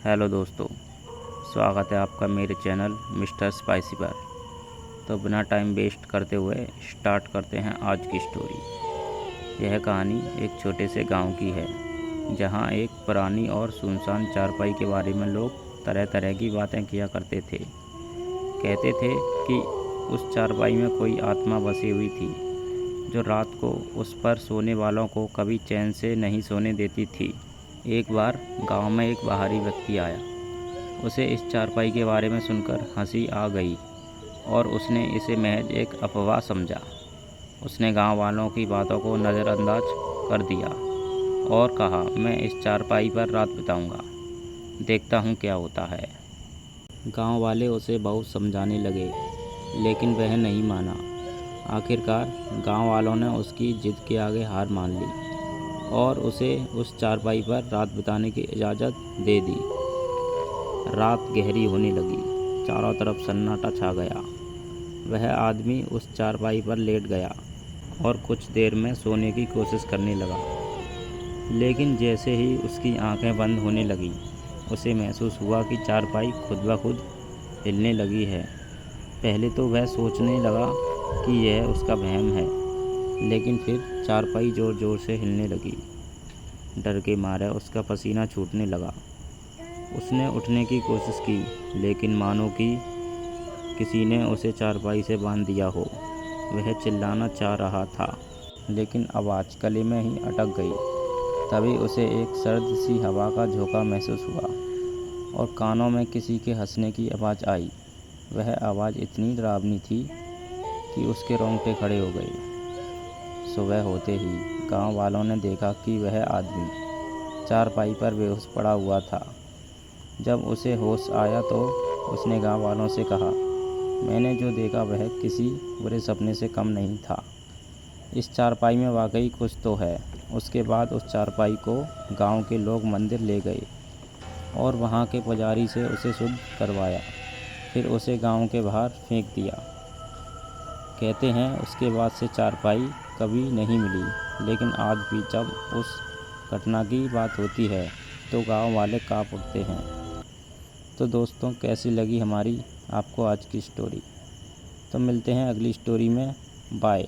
Hello दोस्तों, स्वागत है आपका मेरे चैनल मिस्टर स्पाइसी पर। तो बिना टाइम वेस्ट करते हुए स्टार्ट करते हैं आज की स्टोरी। यह कहानी एक छोटे से गांव की है, जहां एक पुरानी और सुनसान चारपाई के बारे में लोग तरह तरह की बातें किया करते थे। कहते थे कि उस चारपाई में कोई आत्मा बसी हुई थी, जो रात को उस पर सोने वालों को कभी चैन से नहीं सोने देती थी। एक बार गांव में एक बाहरी व्यक्ति आया। उसे इस चारपाई के बारे में सुनकर हंसी आ गई और उसने इसे महज एक अफवाह समझा। उसने गांव वालों की बातों को नज़रअंदाज कर दिया और कहा, मैं इस चारपाई पर रात बिताऊंगा, देखता हूँ क्या होता है। गांव वाले उसे बहुत समझाने लगे, लेकिन वह नहीं माना। आखिरकार गांव वालों ने उसकी जिद के आगे हार मान ली और उसे उस चारपाई पर रात बिताने की इजाज़त दे दी। रात गहरी होने लगी, चारों तरफ सन्नाटा छा गया। वह आदमी उस चारपाई पर लेट गया और कुछ देर में सोने की कोशिश करने लगा, लेकिन जैसे ही उसकी आंखें बंद होने लगीं, उसे महसूस हुआ कि चारपाई खुद ब खुद हिलने लगी है। पहले तो वह सोचने लगा कि यह उसका वहम है, लेकिन फिर चारपाई ज़ोर ज़ोर से हिलने लगी। डर के मारे उसका पसीना छूटने लगा। उसने उठने की कोशिश की, लेकिन मानो कि किसी ने उसे चारपाई से बांध दिया हो। वह चिल्लाना चाह रहा था, लेकिन आवाज़ गले में ही अटक गई। तभी उसे एक सर्द सी हवा का झोंका महसूस हुआ और कानों में किसी के हंसने की आवाज़ आई। वह आवाज़ इतनी डरावनी थी कि उसके रोंगटे खड़े हो गए। सुबह होते ही गांव वालों ने देखा कि वह आदमी चारपाई पर बेहोश पड़ा हुआ था। जब उसे होश आया तो उसने गांव वालों से कहा, मैंने जो देखा वह किसी बुरे सपने से कम नहीं था। इस चारपाई में वाकई कुछ तो है। उसके बाद उस चारपाई को गांव के लोग मंदिर ले गए और वहां के पुजारी से उसे शुद्ध करवाया। फिर उसे गांव के बाहर फेंक दिया। कहते हैं उसके बाद से चारपाई कभी नहीं मिली, लेकिन आज भी जब उस घटना की बात होती है तो गांव वाले कांप उठते हैं। तो दोस्तों, कैसी लगी हमारी आपको आज की स्टोरी? तो मिलते हैं अगली स्टोरी में। बाय।